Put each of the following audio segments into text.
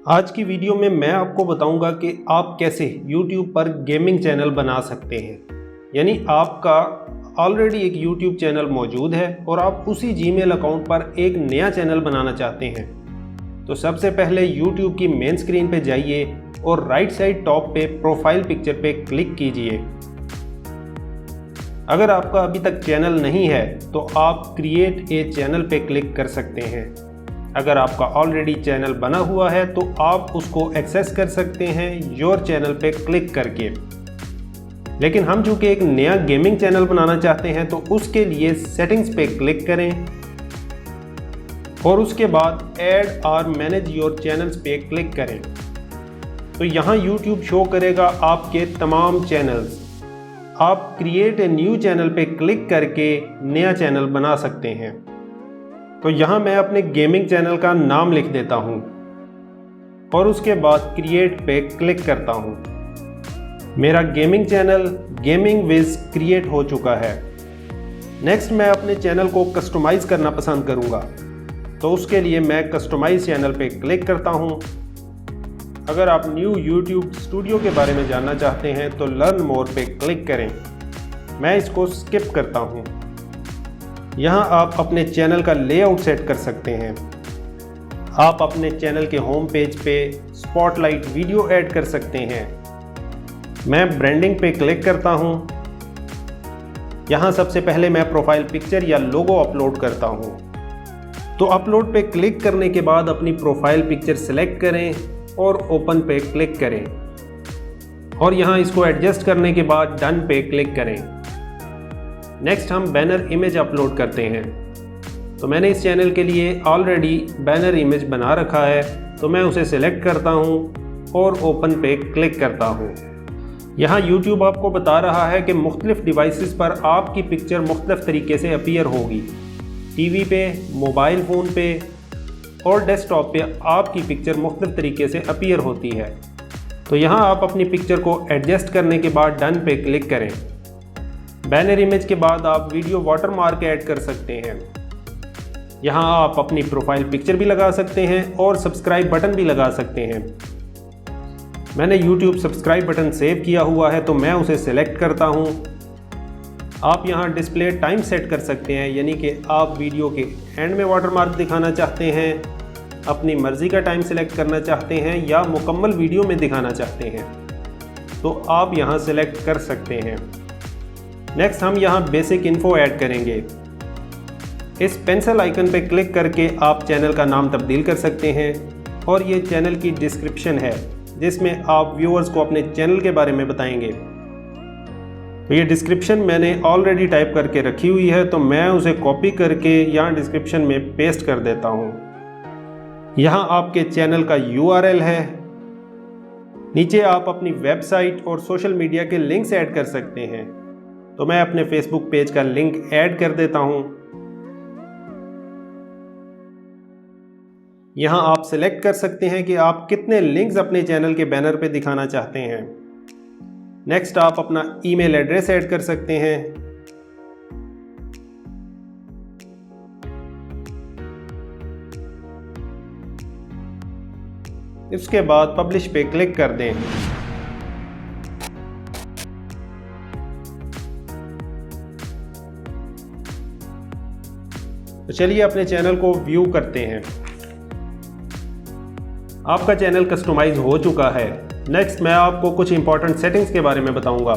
आज की वीडियो में मैं आपको बताऊंगा कि आप कैसे YouTube पर गेमिंग चैनल बना सकते हैं। यानी आपका ऑलरेडी एक YouTube चैनल मौजूद है और आप उसी Gmail अकाउंट पर एक नया चैनल बनाना चाहते हैं। तो सबसे पहले YouTube की मेन स्क्रीन पे जाइए और राइट साइड टॉप पे प्रोफाइल पिक्चर पे क्लिक कीजिए। अगर आपका अभी तक चैनल नहीं है तो आप क्रिएट ए चैनल पे क्लिक कर सकते हैं। अगर आपका ऑलरेडी चैनल बना हुआ है तो आप उसको एक्सेस कर सकते हैं योर चैनल पे क्लिक करके। लेकिन हम चूंकि एक नया गेमिंग चैनल बनाना चाहते हैं तो उसके लिए सेटिंग्स पे क्लिक करें और उसके बाद ऐड और मैनेज योर चैनल्स पे क्लिक करें। तो यहाँ YouTube शो करेगा आपके तमाम चैनल्स। आप क्रिएट ए न्यू चैनल पे क्लिक करके नया चैनल बना सकते हैं। तो यहाँ मैं अपने गेमिंग चैनल का नाम लिख देता हूँ और उसके बाद क्रिएट पे क्लिक करता हूँ। मेरा gaming channel gaming wiz create हो चुका है। नेक्स्ट मैं अपने चैनल को कस्टमाइज़ करना पसंद करूँगा, तो उसके लिए मैं कस्टमाइज चैनल पे क्लिक करता हूँ। अगर आप न्यू YouTube स्टूडियो के बारे में जानना चाहते हैं तो लर्न मोर पे क्लिक करें। मैं इसको स्किप करता हूँ। यहाँ आप अपने चैनल का लेआउट सेट कर सकते हैं। आप अपने चैनल के होम पेज पे स्पॉटलाइट वीडियो ऐड कर सकते हैं। मैं ब्रांडिंग पे क्लिक करता हूँ। यहाँ सबसे पहले मैं प्रोफाइल पिक्चर या लोगो अपलोड करता हूँ। तो अपलोड पे क्लिक करने के बाद अपनी प्रोफाइल पिक्चर सेलेक्ट करें और ओपन पे क्लिक करें और यहाँ इसको एडजस्ट करने के बाद डन पे क्लिक करें। नेक्स्ट हम बैनर इमेज अपलोड करते हैं। तो मैंने इस चैनल के लिए ऑलरेडी बैनर इमेज बना रखा है, तो मैं उसे सेलेक्ट करता हूँ और ओपन पे क्लिक करता हूँ। यहाँ YouTube आपको बता रहा है कि मुख्तलिफ डिवाइसेस पर आपकी पिक्चर मुख्तलिफ तरीके से अपीयर होगी। टीवी पे, मोबाइल फ़ोन पे और डेस्कटॉप पे आपकी पिक्चर मुख्तलिफ तरीके से अपीयर होती है। तो यहाँ आप अपनी पिक्चर को एडजस्ट करने के बाद डन पे क्लिक करें। बैनर इमेज के बाद आप वीडियो वाटरमार्क ऐड कर सकते हैं। यहाँ आप अपनी प्रोफाइल पिक्चर भी लगा सकते हैं और सब्सक्राइब बटन भी लगा सकते हैं। मैंने YouTube सब्सक्राइब बटन सेव किया हुआ है तो मैं उसे सेलेक्ट करता हूँ। आप यहाँ डिस्प्ले टाइम सेट कर सकते हैं, यानी कि आप वीडियो के एंड में वाटरमार्क दिखाना चाहते हैं, अपनी मर्ज़ी का टाइम सेलेक्ट करना चाहते हैं या मुकम्मल वीडियो में दिखाना चाहते हैं, तो आप यहाँ सेलेक्ट कर सकते हैं। नेक्स्ट हम यहाँ बेसिक इन्फो ऐड करेंगे। इस पेंसिल आइकन पे क्लिक करके आप चैनल का नाम तब्दील कर सकते हैं और ये चैनल की डिस्क्रिप्शन है जिसमें आप व्यूअर्स को अपने चैनल के बारे में बताएंगे। तो ये डिस्क्रिप्शन मैंने ऑलरेडी टाइप करके रखी हुई है, तो मैं उसे कॉपी करके यहाँ डिस्क्रिप्शन में पेस्ट कर देता हूँ। यहाँ आपके चैनल का URL है। नीचे आप अपनी वेबसाइट और सोशल मीडिया के लिंक्स ऐड कर सकते हैं। तो मैं अपने फेसबुक पेज का लिंक ऐड कर देता हूं। यहां आप सिलेक्ट कर सकते हैं कि आप कितने लिंक्स अपने चैनल के बैनर पे दिखाना चाहते हैं। नेक्स्ट आप अपना ईमेल एड्रेस ऐड कर सकते हैं। इसके बाद पब्लिश पे क्लिक कर दें। तो चलिए अपने चैनल को व्यू करते हैं। आपका चैनल कस्टमाइज हो चुका है। नेक्स्ट मैं आपको कुछ इंपॉर्टेंट सेटिंग्स के बारे में बताऊंगा।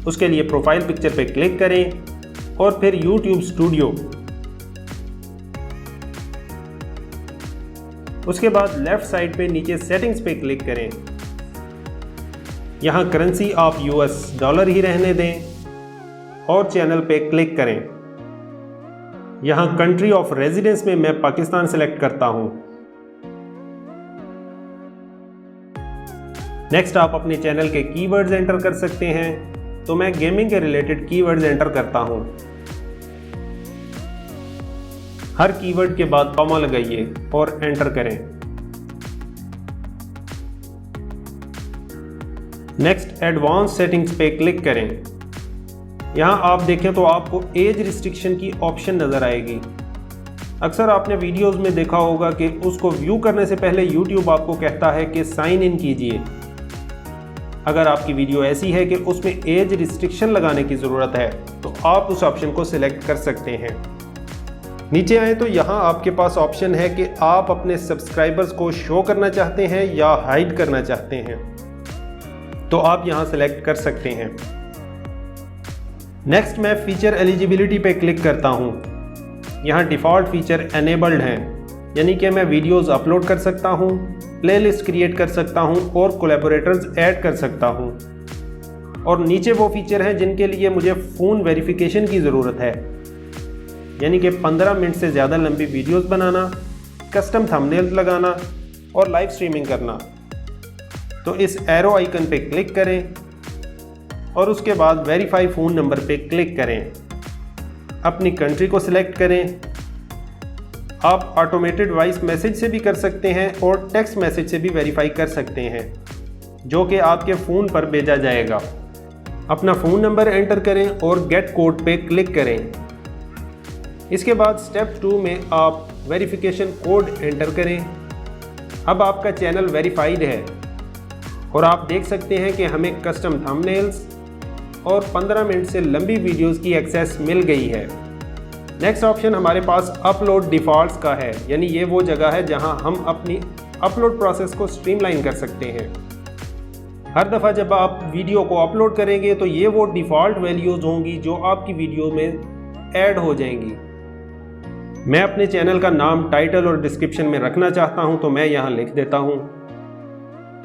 उसके लिए प्रोफाइल पिक्चर पे क्लिक करें और फिर YouTube स्टूडियो। उसके बाद लेफ्ट साइड पे नीचे सेटिंग्स पे क्लिक करें। यहाँ करेंसी आप US डॉलर ही रहने दें और चैनल पे क्लिक करें। यहाँ कंट्री ऑफ रेजिडेंस में मैं पाकिस्तान सेलेक्ट करता हूँ। नेक्स्ट आप अपने चैनल के कीवर्ड्स एंटर कर सकते हैं। तो मैं गेमिंग के रिलेटेड कीवर्ड्स एंटर करता हूँ। हर कीवर्ड के बाद कॉमा लगाइए और एंटर करें। नेक्स्ट एडवांस सेटिंग्स पे क्लिक करें। यहाँ आप देखें तो आपको एज रिस्ट्रिक्शन की ऑप्शन नज़र आएगी। अक्सर आपने वीडियोस में देखा होगा कि उसको व्यू करने से पहले YouTube आपको कहता है कि साइन इन कीजिए। अगर आपकी वीडियो ऐसी है कि उसमें एज रिस्ट्रिक्शन लगाने की ज़रूरत है तो आप उस ऑप्शन को सिलेक्ट कर सकते हैं। नीचे आए तो यहाँ आपके पास ऑप्शन है कि आप अपने सब्सक्राइबर्स को शो करना चाहते हैं या हाइड करना चाहते हैं, तो आप यहाँ सिलेक्ट कर सकते हैं। नेक्स्ट मैं फीचर एलिजिबिलिटी पे क्लिक करता हूँ। यहाँ डिफ़ॉल्ट फीचर एनेबल्ड हैं, यानी कि मैं वीडियोस अपलोड कर सकता हूँ, प्लेलिस्ट क्रिएट कर सकता हूँ और कोलैबोरेटर्स ऐड कर सकता हूँ। और नीचे वो फीचर हैं जिनके लिए मुझे फ़ोन वेरिफिकेशन की ज़रूरत है, यानी कि 15 मिनट से ज़्यादा लंबी वीडियोस बनाना, कस्टम थंबनेल्स लगाना और लाइव स्ट्रीमिंग करना। तो इस एरो आइकन पे क्लिक करें और उसके बाद वेरीफाई फ़ोन नंबर पे क्लिक करें। अपनी कंट्री को सिलेक्ट करें। आप ऑटोमेटेड वॉइस मैसेज से भी कर सकते हैं और टेक्स्ट मैसेज से भी वेरीफाई कर सकते हैं, जो कि आपके फ़ोन पर भेजा जाएगा। अपना फ़ोन नंबर एंटर करें और गेट कोड पे क्लिक करें। इसके बाद स्टेप 2 में आप वेरिफिकेशन कोड एंटर करें। अब आपका चैनल वेरीफाइड है और आप देख सकते हैं कि हमें कस्टम थंबनेल्स और 15 मिनट से लंबी वीडियोस की एक्सेस मिल गई है। नेक्स्ट ऑप्शन हमारे पास अपलोड डिफ़ॉल्ट्स का है, यानी ये वो जगह है जहां हम अपनी अपलोड प्रोसेस को स्ट्रीमलाइन कर सकते हैं। हर दफ़ा जब आप वीडियो को अपलोड करेंगे तो ये वो डिफ़ॉल्ट वैल्यूज़ होंगी जो आपकी वीडियो में ऐड हो जाएंगी। मैं अपने चैनल का नाम टाइटल और डिस्क्रिप्शन में रखना चाहता हूं, तो मैं यहां लिख देता हूं।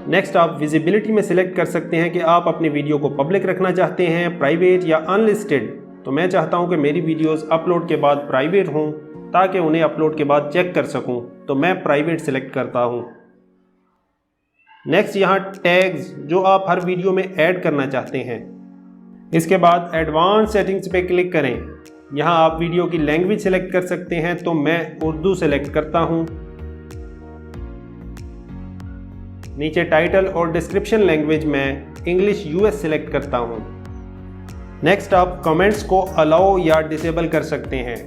नेक्स्ट आप विजिबिलिटी में सिलेक्ट कर सकते हैं कि आप अपनी वीडियो को पब्लिक रखना चाहते हैं, प्राइवेट या अनलिस्टेड। तो मैं चाहता हूं कि मेरी वीडियोस अपलोड के बाद प्राइवेट हों ताकि उन्हें अपलोड के बाद चेक कर सकूं, तो मैं प्राइवेट सिलेक्ट करता हूं। नेक्स्ट यहाँ टैग्स जो आप हर वीडियो में ऐड करना चाहते हैं। इसके बाद एडवांस सेटिंग्स पे क्लिक करें। यहाँ आप वीडियो की लैंग्वेज सिलेक्ट कर सकते हैं, तो मैं उर्दू सेलेक्ट करता हूँ। नीचे टाइटल और डिस्क्रिप्शन लैंग्वेज में इंग्लिश यूएस सिलेक्ट करता हूँ। नेक्स्ट आप कमेंट्स को अलाउ या डिसेबल कर सकते हैं।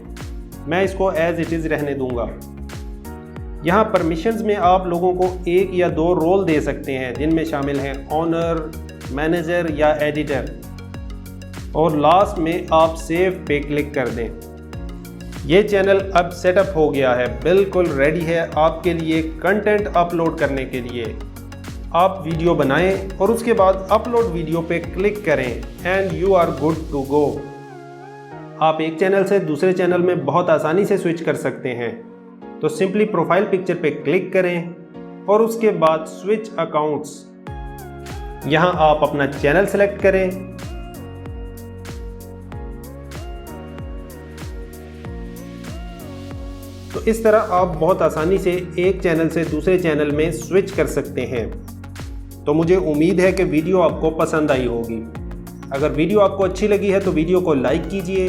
मैं इसको एज इट इज़ रहने दूंगा। यहाँ परमिशंस में आप लोगों को 1 या 2 रोल दे सकते हैं, जिनमें शामिल हैं ऑनर, मैनेजर या एडिटर। और लास्ट में आप सेव पे क्लिक कर दें। ये चैनल अब सेटअप हो गया है, बिल्कुल रेडी है आपके लिए कंटेंट अपलोड करने के लिए। आप वीडियो बनाएं और उसके बाद अपलोड वीडियो पे क्लिक करें and you are good to go. आप एक चैनल से दूसरे चैनल में बहुत आसानी से स्विच कर सकते हैं। तो सिंपली प्रोफाइल पिक्चर पे क्लिक करें और उसके बाद स्विच अकाउंट्स। यहाँ आप अपना चैनल सेलेक्ट करें। तो इस तरह आप बहुत आसानी से एक चैनल से दूसरे चैनल में स्विच कर सकते हैं। तो मुझे उम्मीद है कि वीडियो आपको पसंद आई होगी। अगर वीडियो आपको अच्छी लगी है तो वीडियो को लाइक कीजिए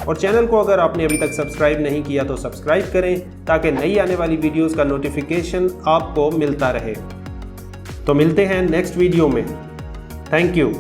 और चैनल को अगर आपने अभी तक सब्सक्राइब नहीं किया तो सब्सक्राइब करें, ताकि नई आने वाली वीडियोस का नोटिफिकेशन आपको मिलता रहे। तो मिलते हैं नेक्स्ट वीडियो में। Thank you.